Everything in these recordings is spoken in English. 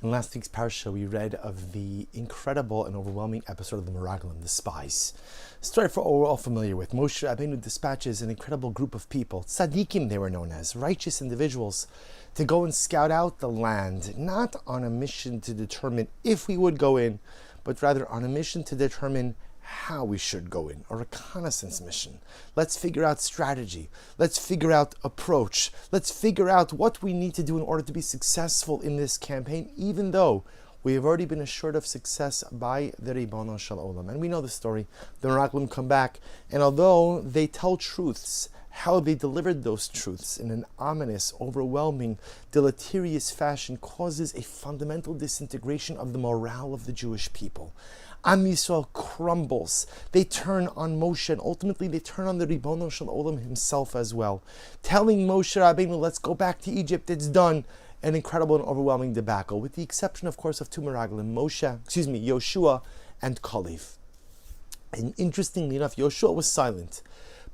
In last week's parsha, we read of the incredible and overwhelming episode of the Meraglim, the spies. A story we're all familiar with. Moshe Rabbeinu dispatches an incredible group of people, tzaddikim they were known as, righteous individuals, to go and scout out the land, not on a mission to determine if we would go in, but rather on a mission to determine how we should go in, a reconnaissance mission. Let's figure out strategy. Let's figure out approach. Let's figure out what we need to do in order to be successful in this campaign, even though we have already been assured of success by the Ribono Shel Olam. And we know the story. The Meraglim come back, and although they tell truths, how they delivered those truths in an ominous, overwhelming, deleterious fashion causes a fundamental disintegration of the morale of the Jewish people. Am Yisrael crumbles. They turn on Moshe, and ultimately they turn on the Ribono Shel Olam himself as well, telling Moshe Rabbeinu, let's go back to Egypt, it's done. An incredible and overwhelming debacle, with the exception, of course, of two Meraglim, Yoshua and Kalev. And interestingly enough, Yoshua was silent,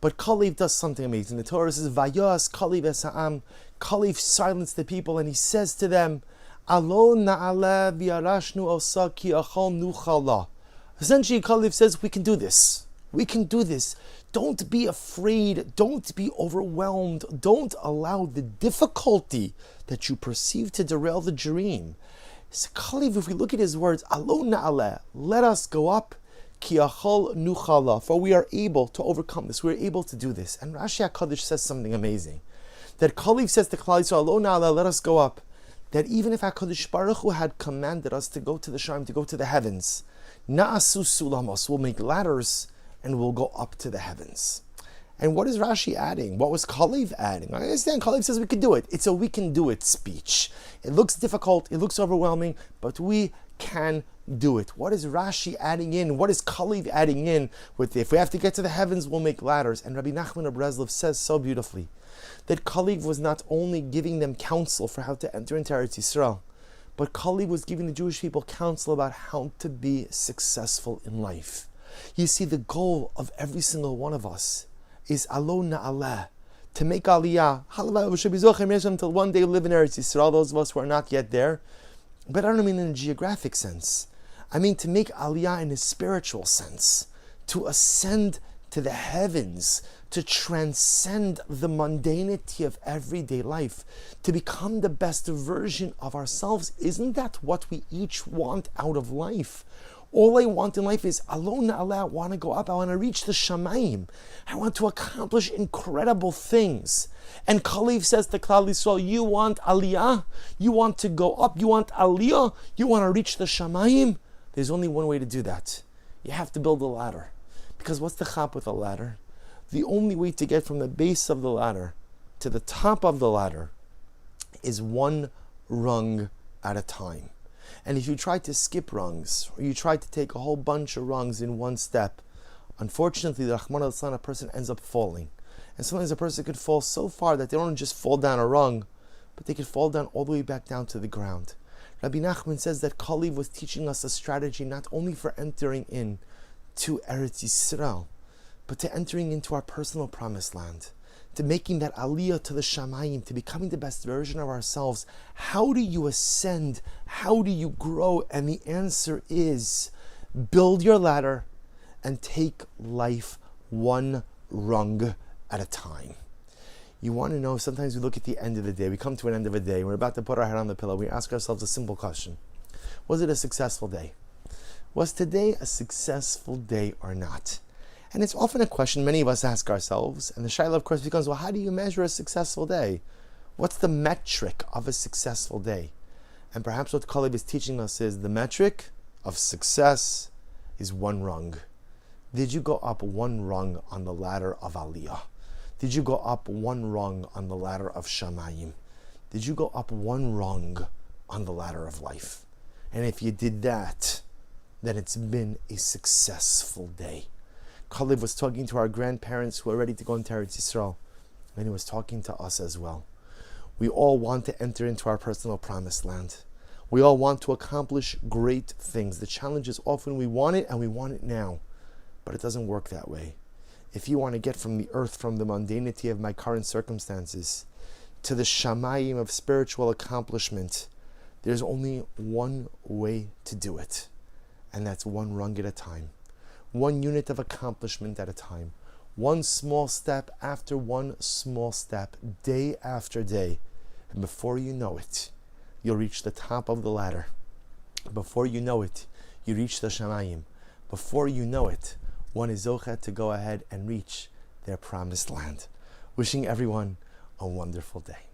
but Kalev does something amazing. The Torah says, Vayas Kalev es ha'am. Kalev silenced the people, and he says to them, Alo na'aleh v'yarashnu osa ki achal nuchala. Essentially, Kalev says, we can do this. We can do this. Don't be afraid. Don't be overwhelmed. Don't allow the difficulty that you perceive to derail the dream. So Kalev, if we look at his words, Alo na'aleh, let us go up, ki achal nuchala, for we are able to overcome this. We are able to do this. And Rashi HaKadosh says something amazing. That Kalev says to Klal Yisrael, Alo na'aleh, let us go up. That even if HaKadosh Baruch Hu had commanded us to go to the Shamayim, to go to the heavens, Na'asu sulamos, we'll make ladders and we'll go up to the heavens. And what is Rashi adding? What was Kalev adding? I understand Kalev says we can do it. It's a we can do it speech. It looks difficult, it looks overwhelming, but we can do it. What is Rashi adding in? What is Kalev adding in with if we have to get to the heavens, we'll make ladders? And Rabbi Nachman of Breslov says so beautifully that Kalev was not only giving them counsel for how to enter into Eretz Yisrael, but Kalev was giving the Jewish people counsel about how to be successful in life. You see, the goal of every single one of us is Alo na'aleh, to make aliyah. Until one day live in Eretz Yisrael, those of us who are not yet there. But I don't mean in a geographic sense. I mean to make aliyah in a spiritual sense, to ascend to the heavens, to transcend the mundanity of everyday life, to become the best version of ourselves. Isn't that what we each want out of life? All I want in life is, Alo na'aleh, I want to go up, I want to reach the Shamayim. I want to accomplish incredible things. And Kalev says to Klal Yisrael, you want aliyah? You want to go up? You want aliyah? You want to reach the Shamayim? There's only one way to do that. You have to build a ladder. Because what's the chap with a ladder? The only way to get from the base of the ladder to the top of the ladder is one rung at a time. And if you try to skip rungs, or you try to take a whole bunch of rungs in one step, unfortunately, the Rahman al-San, a person ends up falling. And sometimes a person could fall so far that they don't just fall down a rung, but they could fall down all the way back down to the ground. Rabbi Nachman says that Kalev was teaching us a strategy not only for entering in to Eretz Yisrael, but to entering into our personal promised land, to making that aliyah to the Shamayim, to becoming the best version of ourselves. How do you ascend? How do you grow? And the answer is, build your ladder and take life one rung at a time. You want to know, sometimes we look at the end of the day, we come to an end of a day, we're about to put our head on the pillow, we ask ourselves a simple question. Was it a successful day? Was today a successful day or not? And it's often a question many of us ask ourselves, and the shayla, of course, becomes, well, how do you measure a successful day? What's the metric of a successful day? And perhaps what Kalev is teaching us is the metric of success is one rung. Did you go up one rung on the ladder of aliyah? Did you go up one rung on the ladder of Shamayim? Did you go up one rung on the ladder of life? And if you did that, then it's been a successful day. Kalev was talking to our grandparents who are ready to go into Eretz Yisrael, and he was talking to us as well. We all want to enter into our personal promised land. We all want to accomplish great things. The challenge is often we want it and we want it now, but it doesn't work that way. If you want to get from the earth, from the mundanity of my current circumstances, to the Shamayim of spiritual accomplishment, There's only one way to do it, and that's one rung at a time, one unit of accomplishment at a time, one small step after one small step, day after day. And before you know it, you'll reach the top of the ladder. Before you know it, you reach the Shamayim. Before you know it, one is zochet to go ahead and reach their promised land. Wishing everyone a wonderful day.